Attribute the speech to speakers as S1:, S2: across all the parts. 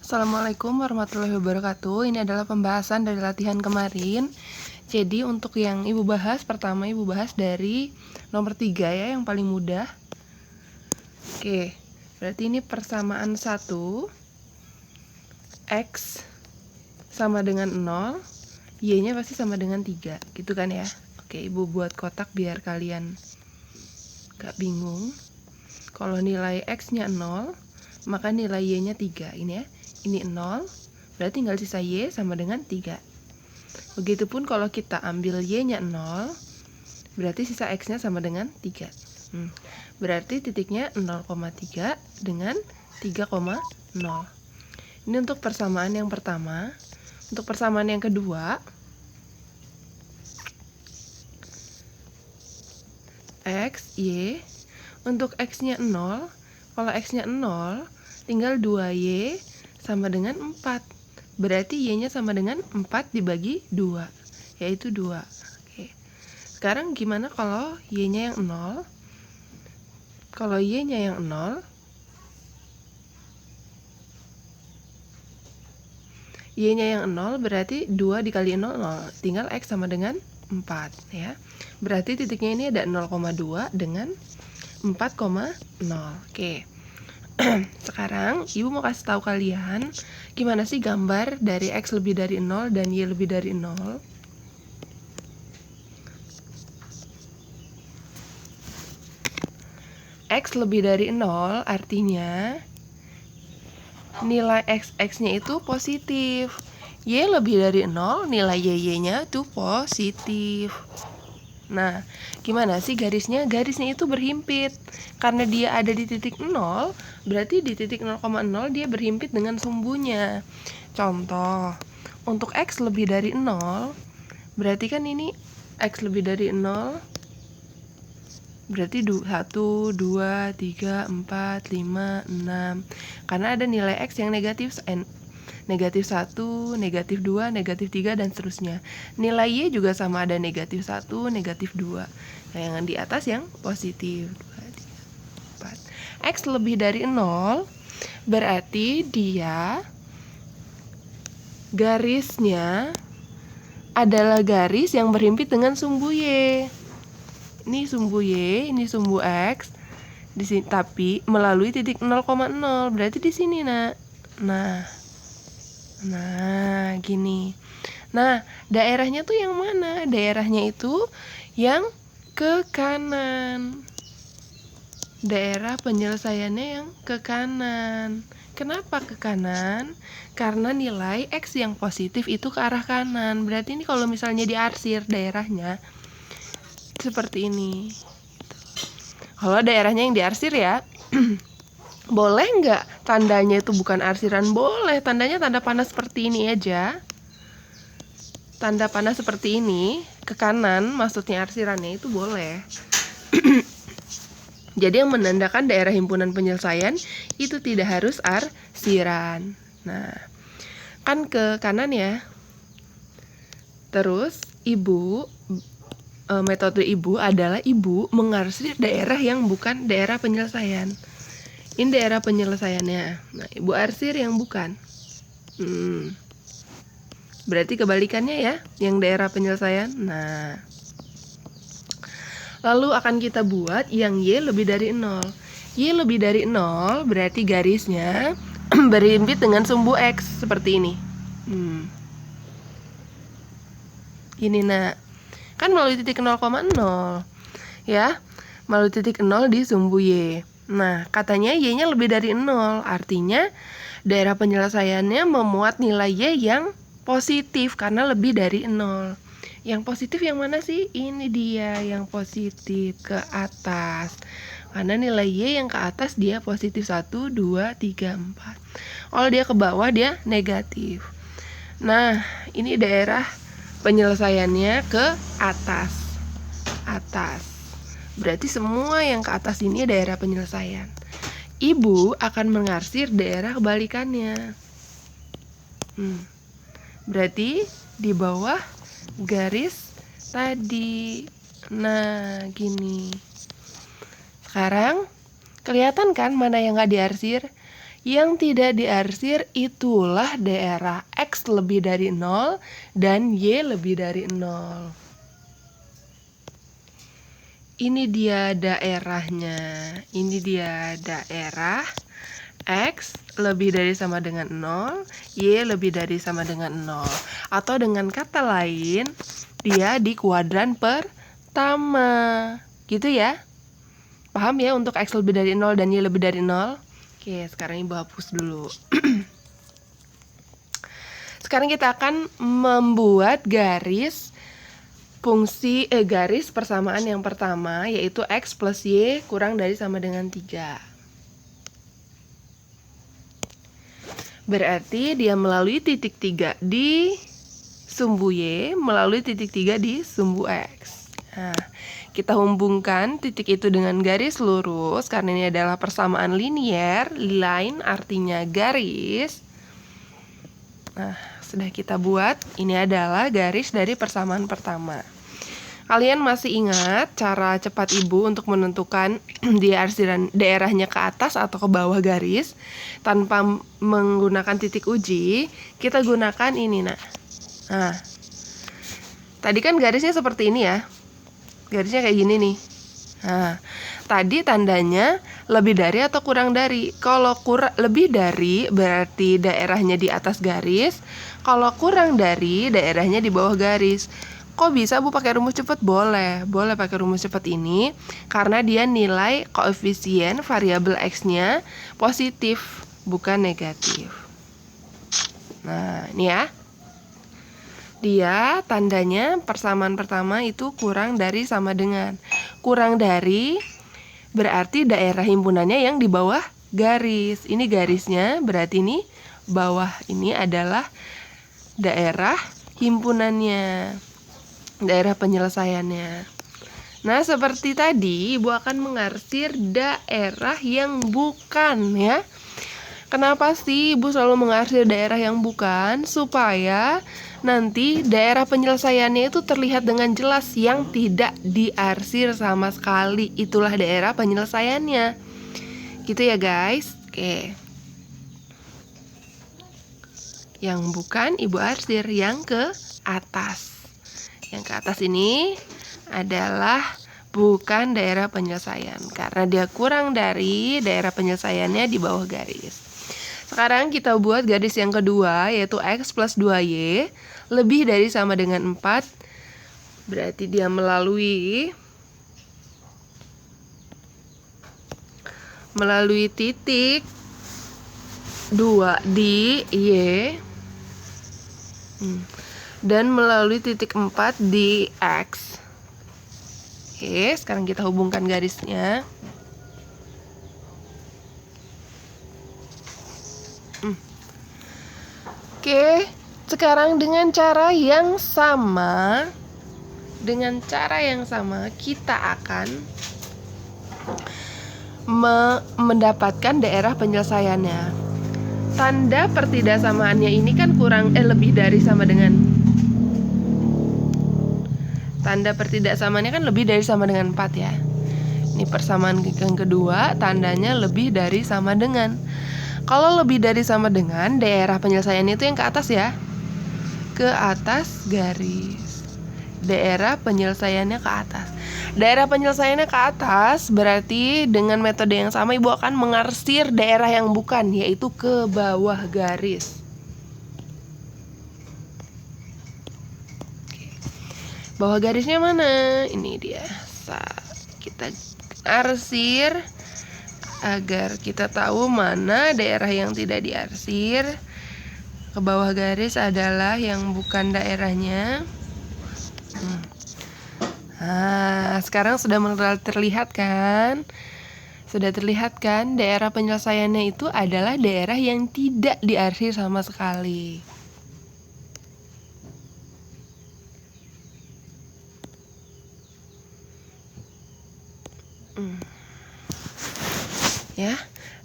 S1: Assalamualaikum warahmatullahi wabarakatuh. Ini adalah pembahasan dari latihan kemarin. Jadi untuk yang Ibu bahas, pertama Ibu bahas dari nomor 3 ya, yang paling mudah. Oke, berarti ini persamaan 1. X sama dengan 0, Y-nya pasti sama dengan 3, gitu kan ya. Oke, Ibu buat kotak biar kalian gak bingung. Kalau nilai X-nya 0, maka nilai Y-nya 3, ini ya. Ini 0, berarti tinggal sisa Y sama dengan 3. Begitupun kalau kita ambil Y-nya 0, berarti sisa X-nya sama dengan 3. Berarti titiknya 0,3 dengan 3,0. Ini untuk persamaan yang pertama. Untuk persamaan yang kedua, X, Y. Untuk X-nya 0, kalau X-nya 0, tinggal 2Y sama dengan 4. Berarti Y-nya sama dengan 4 dibagi 2, yaitu 2. Oke. Sekarang gimana kalau Y-nya yang 0? Kalau Y-nya yang 0, Y-nya yang 0 berarti 2 dikali 0, 0. Tinggal X sama dengan 4 ya. Berarti titiknya ini ada 0,2 dengan 4,0. Oke. Sekarang Ibu mau kasih tahu kalian gimana sih gambar dari X lebih dari 0 dan Y lebih dari 0. X lebih dari 0 artinya nilai X-nya itu positif. Y lebih dari 0, nilai Y-nya itu positif. Nah, gimana sih garisnya? Garisnya itu berhimpit. Karena dia ada di titik 0, berarti di titik 0,0 dia berhimpit dengan sumbunya. Contoh, untuk X lebih dari 0, berarti kan ini X lebih dari 0, berarti 1, 2, 3, 4, 5, 6. Karena ada nilai X yang negatif, negatif 1, negatif 2, negatif 3, dan seterusnya. Nilai Y juga sama, ada negatif 1, negatif 2. Nah, yang di atas yang positif. 2, 3, 4. X lebih dari 0, berarti dia garisnya adalah garis yang berhimpit dengan sumbu Y. Ini sumbu Y, ini sumbu X. Di sini, tapi melalui titik 0,0. Berarti di sini, Nak. Nah, gini. Nah, daerahnya tuh yang mana? Daerahnya itu yang ke kanan. Daerah penyelesaiannya yang ke kanan. Kenapa ke kanan? Karena nilai X yang positif itu ke arah kanan. Berarti ini kalau misalnya diarsir daerahnya seperti ini. Kalau daerahnya yang diarsir ya, boleh nggak tandanya itu bukan arsiran? Boleh, tandanya tanda panah seperti ini aja. Tanda panah seperti ini, ke kanan, maksudnya arsirannya itu boleh. Jadi yang menandakan daerah himpunan penyelesaian itu tidak harus arsiran. Nah, kan ke kanan ya. Terus, metode Ibu adalah Ibu mengarsir daerah yang bukan daerah penyelesaian. Ini daerah penyelesaiannya. Nah, Ibu arsir yang bukan. Berarti kebalikannya ya, yang daerah penyelesaian. Nah, lalu akan kita buat yang Y lebih dari 0. Y lebih dari 0 berarti garisnya berhimpit dengan sumbu X seperti ini. Ini, Nak. Kan melalui titik 0,0 ya, melalui titik 0 di sumbu Y. Nah, katanya Y-nya lebih dari 0, artinya daerah penyelesaiannya memuat nilai Y yang positif karena lebih dari 0. Yang positif yang mana sih? Ini dia yang positif, ke atas. Karena nilai Y yang ke atas dia positif 1, 2, 3, 4. Kalau dia ke bawah dia negatif. Nah, ini daerah penyelesaiannya ke atas. Berarti semua yang ke atas ini daerah penyelesaian. Ibu akan mengarsir daerah kebalikannya. Berarti di bawah garis tadi. Nah, gini. Sekarang kelihatan kan mana yang gak diarsir? Yang tidak diarsir itulah daerah X lebih dari 0 dan Y lebih dari 0. Ini dia daerahnya. Ini dia daerah X lebih dari sama dengan 0, Y lebih dari sama dengan 0. Atau dengan kata lain, dia di kuadran pertama. Gitu ya. Paham ya untuk X lebih dari 0 dan Y lebih dari 0? Oke, sekarang Ibu hapus dulu. Sekarang kita akan membuat garis garis persamaan yang pertama, yaitu X plus Y kurang dari sama dengan 3. Berarti dia melalui titik 3 di sumbu Y, melalui titik 3 di sumbu X. Nah, kita hubungkan titik itu dengan garis lurus karena ini adalah persamaan linier, line artinya garis. Nah, sudah kita buat, ini adalah garis dari persamaan pertama. Kalian masih ingat cara cepat Ibu untuk menentukan diarsiran daerahnya ke atas atau ke bawah garis tanpa menggunakan titik uji? Kita gunakan ini, nah. Nah, tadi kan garisnya seperti ini ya. Garisnya kayak gini nih. Nah, tadi tandanya lebih dari atau kurang dari. Kalau lebih dari berarti daerahnya di atas garis. Kalau kurang dari daerahnya di bawah garis. Kok bisa Bu pakai rumus cepat? Boleh pakai rumus cepat ini karena dia nilai koefisien variabel X-nya positif, bukan negatif. Nah, ini ya. Dia tandanya persamaan pertama itu kurang dari sama dengan. Kurang dari berarti daerah himpunannya yang di bawah garis. Ini garisnya, berarti ini bawah ini adalah daerah himpunannya, daerah penyelesaiannya. Nah, seperti tadi Ibu akan mengarsir daerah yang bukan ya. Kenapa sih Ibu selalu mengarsir daerah yang bukan? Supaya nanti daerah penyelesaiannya itu terlihat dengan jelas yang tidak diarsir sama sekali. Itulah daerah penyelesaiannya. Gitu ya guys. Oke. Yang bukan Ibu arsir yang ke atas. Yang ke atas ini adalah bukan daerah penyelesaian karena dia kurang dari daerah penyelesaiannya di bawah garis. Sekarang kita buat garis yang kedua, yaitu X plus 2Y lebih dari sama dengan 4. Berarti dia melalui titik 2 di Y dan melalui titik 4 di X. Oke, sekarang kita hubungkan garisnya. Oke, sekarang dengan cara yang sama kita akan mendapatkan daerah penyelesaiannya. Tanda pertidaksamaannya ini kan lebih dari sama dengan. Tanda pertidaksamaannya kan lebih dari sama dengan 4 ya. Ini persamaan yang kedua, tandanya lebih dari sama dengan. Kalau lebih dari sama dengan, daerah penyelesaian itu yang ke atas ya. Ke atas garis. Daerah penyelesaiannya ke atas. Daerah penyelesaiannya ke atas berarti dengan metode yang sama Ibu akan mengarsir daerah yang bukan, yaitu ke bawah garis. Bawah garisnya mana? Ini dia. Kita arsir agar kita tahu mana daerah yang tidak diarsir. Ke bawah garis adalah yang bukan daerahnya. Nah, sekarang sudah terlihat kan? Sudah terlihat kan? Daerah penyelesaiannya itu adalah daerah yang tidak diarsir sama sekali. Ya,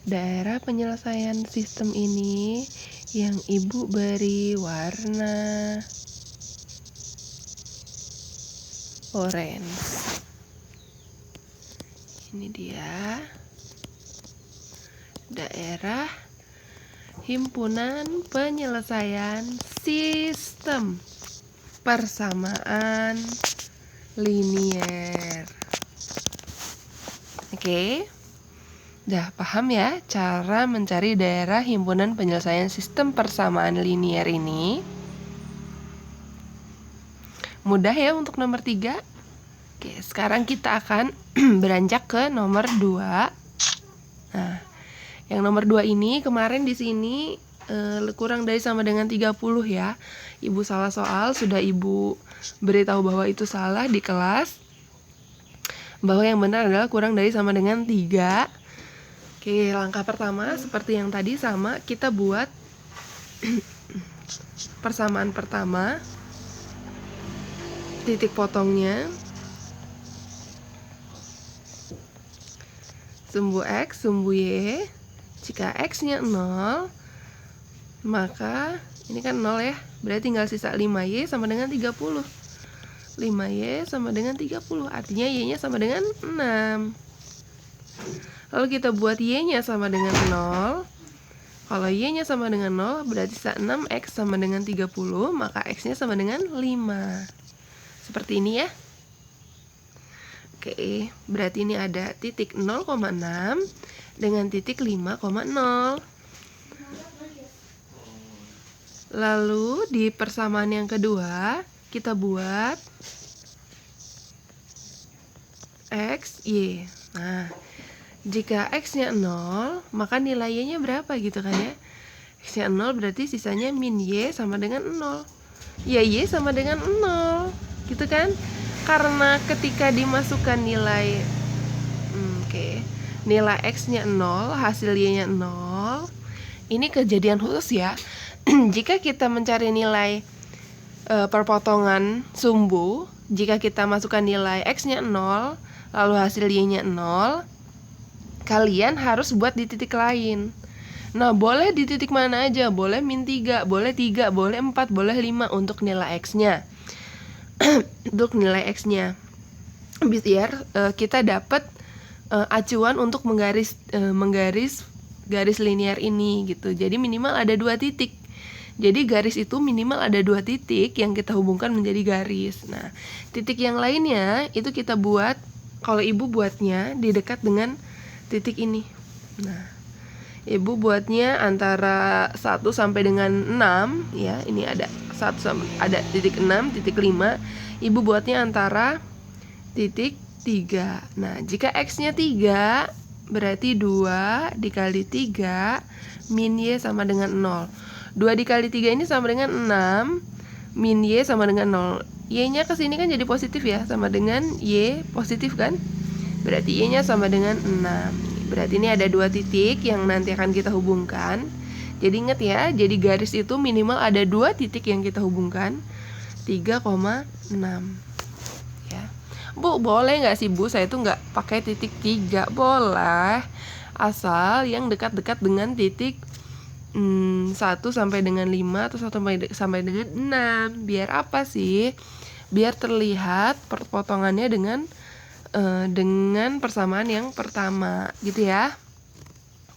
S1: daerah penyelesaian sistem ini yang Ibu beri warna orange. Ini dia daerah himpunan penyelesaian sistem persamaan linier. Oke. Udah paham ya cara mencari daerah himpunan penyelesaian sistem persamaan linier ini? Mudah ya untuk nomor 3. Oke, sekarang kita akan beranjak ke nomor 2. Nah, yang nomor 2 ini kemarin di sini kurang dari sama dengan 30 ya. Ibu salah soal, sudah Ibu beritahu bahwa itu salah di kelas. Bahwa yang benar adalah kurang dari sama dengan 3. Oke, langkah pertama seperti yang tadi sama, kita buat persamaan pertama, titik potongnya, sumbu X, sumbu Y. Jika X-nya 0, maka ini kan 0 ya, berarti tinggal sisa 5Y sama dengan 30. 5Y sama dengan 30, artinya Y-nya sama dengan 6. Lalu kita buat Y-nya sama dengan 0. Kalau Y-nya sama dengan 0, berarti sisa 6X sama dengan 30, maka X-nya sama dengan 5. Seperti ini ya. Oke, berarti ini ada titik 0,6 dengan titik 5,0. Lalu di persamaan yang kedua, kita buat X, Y. Nah, jika X-nya 0, maka nilai Y-nya berapa gitu kan ya? X-nya 0 berarti sisanya min Y sama dengan 0. Ya, Y sama dengan 0, gitu kan? Karena ketika dimasukkan nilai nilai X-nya 0, hasil Y-nya 0. Ini kejadian khusus ya. Jika kita mencari nilai perpotongan sumbu, jika kita masukkan nilai X-nya 0, lalu hasil Y-nya 0, kalian harus buat di titik lain. Nah, boleh di titik mana aja, boleh min 3, boleh 3, boleh 4, boleh 5 untuk nilai X-nya. Untuk nilai X-nya. Biar kita dapat acuan untuk menggaris garis linear ini gitu. Jadi minimal ada 2 titik. Jadi garis itu minimal ada 2 titik yang kita hubungkan menjadi garis. Nah, titik yang lainnya itu kita buat, kalau Ibu buatnya di dekat dengan titik ini. Nah, Ibu buatnya antara 1 sampai dengan 6 ya. Ini ada 1 sampai ada titik 6, titik 5. Ibu buatnya antara titik 3. Nah, jika X-nya 3, berarti 2 dikali 3 min Y sama dengan 0. 2 dikali 3 ini sama dengan 6, min Y sama dengan 0. Y-nya ke sini kan jadi positif ya, sama dengan Y positif kan? Berarti Y-nya sama dengan 6. Berarti ini ada 2 titik yang nanti akan kita hubungkan. Jadi ingat ya, jadi garis itu minimal ada 2 titik yang kita hubungkan. 3,6 ya. Bu, boleh nggak sih Bu, saya tuh nggak pakai titik 3? Boleh, asal yang dekat-dekat dengan titik 1 sampai dengan 5 atau 1 sampai dengan 6. Biar apa sih? Biar terlihat perpotongannya dengan persamaan yang pertama gitu ya.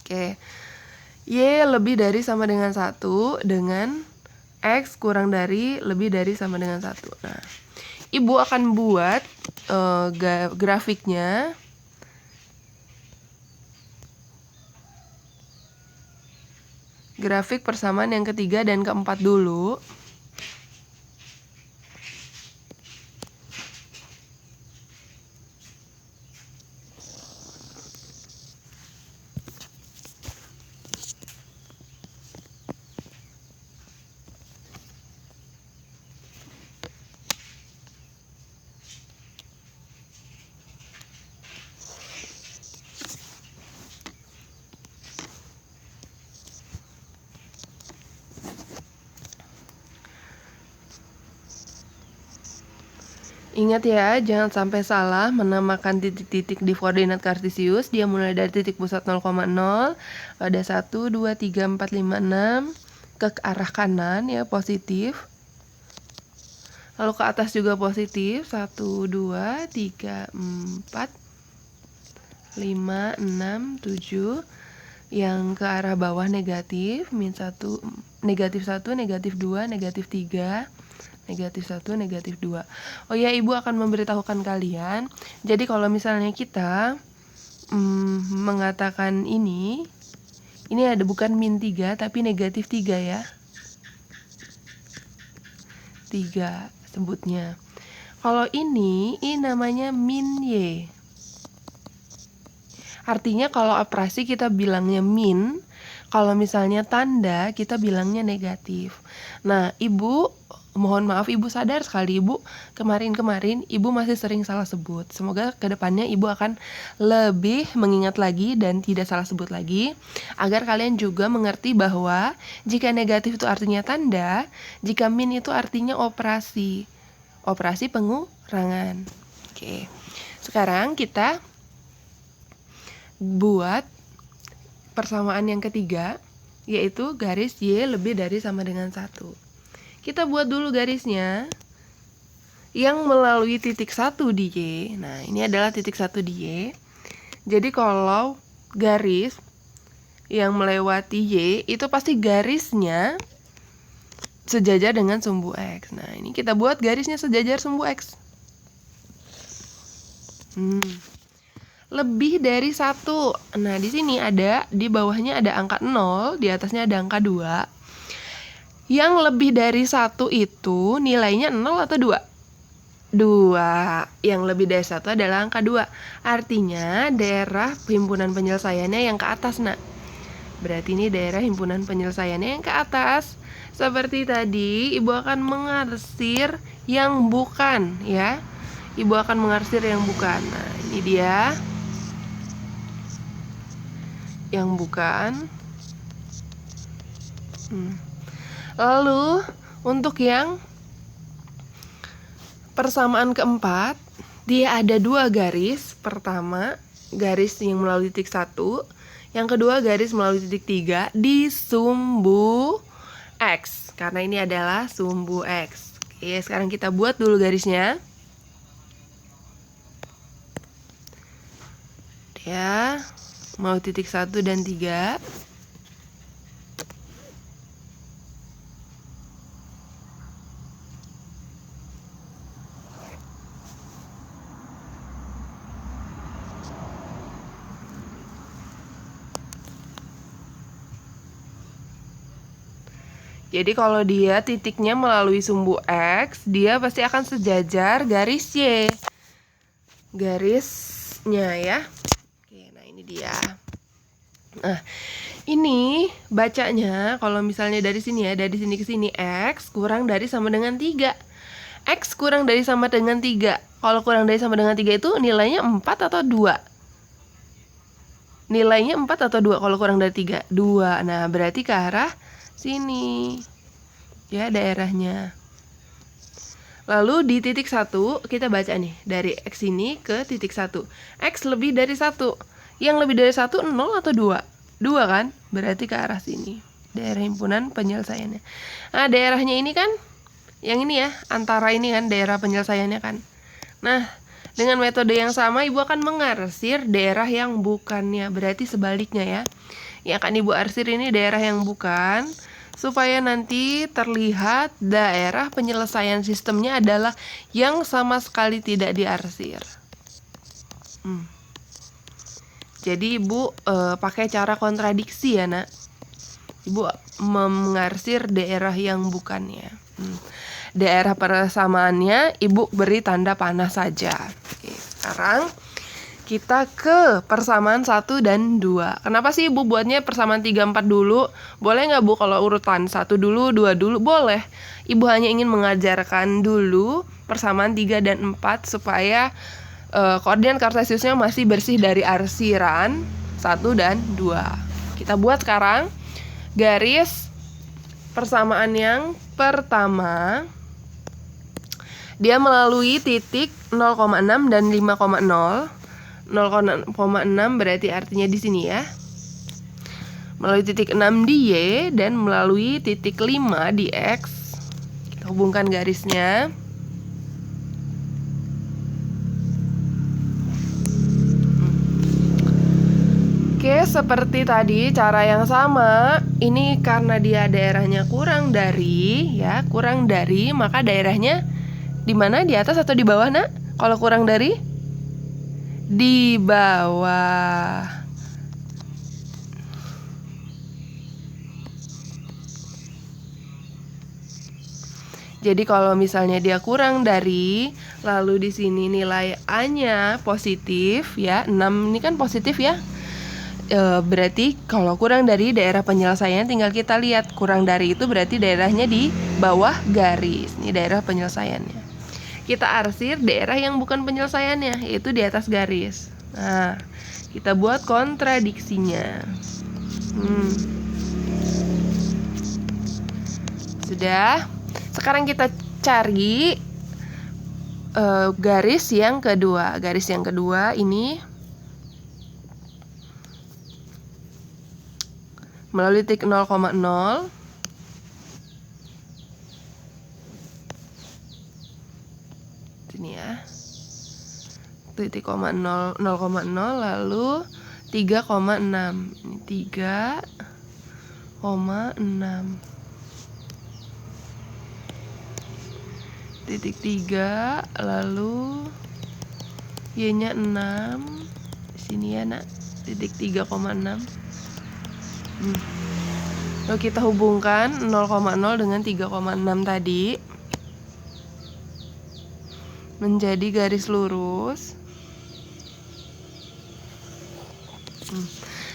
S1: Oke. Y lebih dari sama dengan 1 dengan X kurang dari lebih dari sama dengan 1. Nah, Ibu akan buat grafiknya. Grafik persamaan yang ketiga dan keempat dulu. Ingat ya, jangan sampai salah menamakan titik-titik di koordinat kartesius. Dia mulai dari titik pusat 0,0, ada 1, 2, 3, 4, 5, 6 ke arah kanan ya, positif. Lalu ke atas juga positif, 1, 2, 3, 4, 5, 6, 7. yang ke arah bawah negatif, min 1, negatif 1, negatif 2, negatif 3, negatif 1, negatif 2. Oh ya, Ibu akan memberitahukan kalian. Jadi kalau misalnya kita mengatakan ini ada bukan min 3 tapi negatif 3 ya. 3 sebutnya. Kalau ini namanya min Y. Artinya kalau operasi kita bilangnya min, kalau misalnya tanda kita bilangnya negatif. Nah, Ibu, mohon maaf Ibu sadar sekali Ibu, kemarin Ibu masih sering salah sebut. Semoga kedepannya Ibu akan lebih mengingat lagi dan tidak salah sebut lagi, agar kalian juga mengerti bahwa jika negatif itu artinya tanda, jika min itu artinya operasi pengurangan. Oke, sekarang kita buat persamaan yang ketiga, yaitu garis Y lebih dari sama dengan 1. Kita buat dulu garisnya yang melalui titik 1 di Y. Nah, ini adalah titik 1 di Y. Jadi kalau garis yang melewati Y itu pasti garisnya sejajar dengan sumbu X. Nah, ini kita buat garisnya sejajar sumbu X. Lebih dari 1. Nah, di sini ada, di bawahnya ada angka 0, di atasnya ada angka 2. Yang lebih dari 1 itu nilainya 0 atau 2? 2. Yang lebih dari 1 adalah angka 2. Artinya daerah himpunan penyelesaiannya yang ke atas, Nak. Berarti ini daerah himpunan penyelesaiannya yang ke atas. Seperti tadi, Ibu akan mengarsir yang bukan, ya. Ibu akan mengarsir yang bukan. Nah, ini dia yang bukan. Lalu untuk yang persamaan keempat, dia ada 2 garis. Pertama, garis yang melalui titik 1, yang kedua garis melalui titik 3 di sumbu X, karena ini adalah sumbu X. Oke, sekarang kita buat dulu garisnya. Ya, mau titik 1 dan 3. Jadi kalau dia titiknya melalui sumbu X, dia pasti akan sejajar garis Y. Garisnya ya. Oke, nah ini dia. Nah, ini bacanya kalau misalnya dari sini ya, dari sini ke sini X kurang dari sama dengan 3. X kurang dari sama dengan 3. Kalau kurang dari sama dengan 3 itu nilainya 4 atau 2? Nilainya 4 atau 2 kalau kurang dari 3? 2. Nah, berarti ke arah sini ya daerahnya. Lalu di titik 1 kita baca nih, dari X ini ke titik 1. X lebih dari 1. Yang lebih dari 1 0 atau 2? 2 kan? Berarti ke arah sini, daerah himpunan penyelesaiannya. Nah, daerahnya ini kan yang ini ya, antara ini kan daerah penyelesaiannya kan. Nah, dengan metode yang sama Ibu akan mengarsir daerah yang bukannya. Berarti sebaliknya ya. Yang akan Ibu arsir ini daerah yang bukan, supaya nanti terlihat daerah penyelesaian sistemnya adalah yang sama sekali tidak diarsir. Jadi Ibu pakai cara kontradiksi ya, Nak. Ibu mengarsir daerah yang bukannya. Daerah persamaannya Ibu beri tanda panah saja. Oke, sekarang kita ke persamaan 1 dan 2. Kenapa sih Ibu buatnya persamaan 3, 4 dulu? Boleh nggak Bu kalau urutan 1 dulu, 2 dulu? Boleh. Ibu hanya ingin mengajarkan dulu persamaan 3 dan 4 supaya koordinat kartesiusnya masih bersih dari arsiran 1 dan 2. Kita buat sekarang garis persamaan yang pertama. Dia melalui titik 0,6 dan 5,0. 0,6 berarti artinya di sini ya. Melalui titik 6 di Y dan melalui titik 5 di X. Kita hubungkan garisnya. Oke, seperti tadi cara yang sama. Ini karena dia daerahnya kurang dari, maka daerahnya di mana? Di atas atau di bawah, Nak? Kalau kurang dari? Di bawah. Jadi kalau misalnya dia kurang dari, lalu di sini nilai A-nya positif ya, 6 ini kan positif ya. Berarti kalau kurang dari daerah penyelesaian, tinggal kita lihat kurang dari itu berarti daerahnya di bawah garis. Ini daerah penyelesaiannya. Kita arsir daerah yang bukan penyelesaiannya, yaitu di atas garis. Nah, kita buat kontradiksinya. Sudah. Sekarang kita cari garis yang kedua. Garis yang kedua ini melalui titik 0,0. Sini ya. Titik 0,0 lalu 3,6. Ini 3,6. Titik 3 lalu Y-nya 6. Di sini ya, Nak. Titik 3,6. Lalu kita hubungkan 0,0 dengan 3,6 tadi menjadi garis lurus.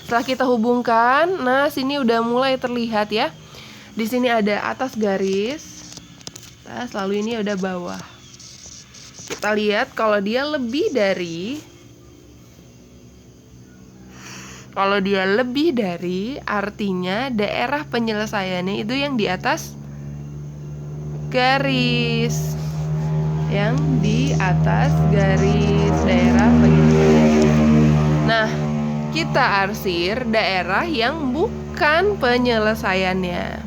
S1: Setelah kita hubungkan, nah sini udah mulai terlihat ya. Di sini ada atas garis, lalu ini udah bawah. Kita lihat kalau dia lebih dari, artinya daerah penyelesaiannya itu yang di atas garis. Yang di atas garis daerah penyelesaian. Nah, kita arsir daerah yang bukan penyelesaiannya.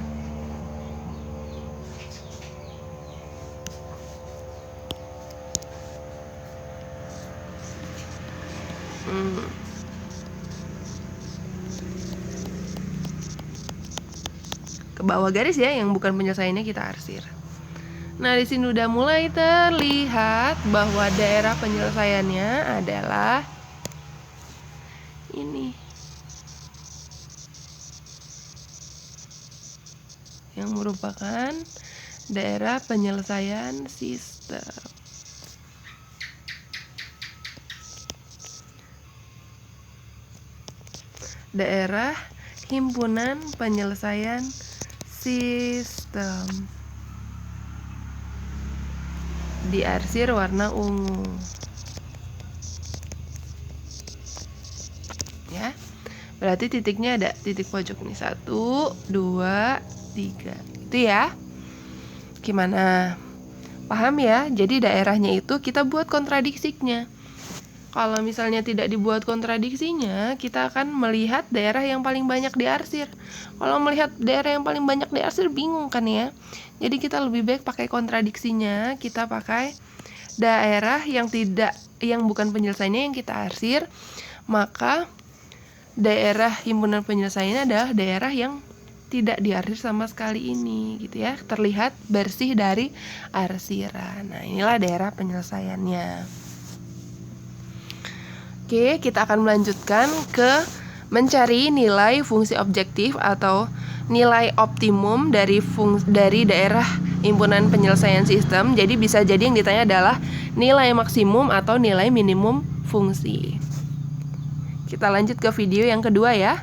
S1: Ke bawah garis ya, yang bukan penyelesaiannya kita arsir. Nah, di sini udah mulai terlihat bahwa daerah penyelesaiannya adalah ini. Yang merupakan daerah penyelesaian sistem. Daerah himpunan penyelesaian sistem. Diarsir warna ungu. Ya. Berarti titiknya ada titik pojok nih. 1, 2, 3. Itu ya. Gimana? Paham ya? Jadi daerahnya itu kita buat kontradiksinya. Kalau misalnya tidak dibuat kontradiksinya, kita akan melihat daerah yang paling banyak diarsir. Kalau melihat daerah yang paling banyak diarsir, bingung kan ya? Jadi kita lebih baik pakai kontradiksinya. Kita pakai daerah yang bukan penyelesaiannya yang kita arsir. Maka daerah himpunan penyelesaiannya adalah daerah yang tidak diarsir sama sekali ini, gitu ya. Terlihat bersih dari arsiran. Nah, inilah daerah penyelesaiannya. Oke, kita akan melanjutkan ke mencari nilai fungsi objektif atau nilai optimum dari daerah himpunan penyelesaian sistem. Jadi bisa jadi yang ditanya adalah nilai maksimum atau nilai minimum fungsi. Kita lanjut ke video yang kedua ya.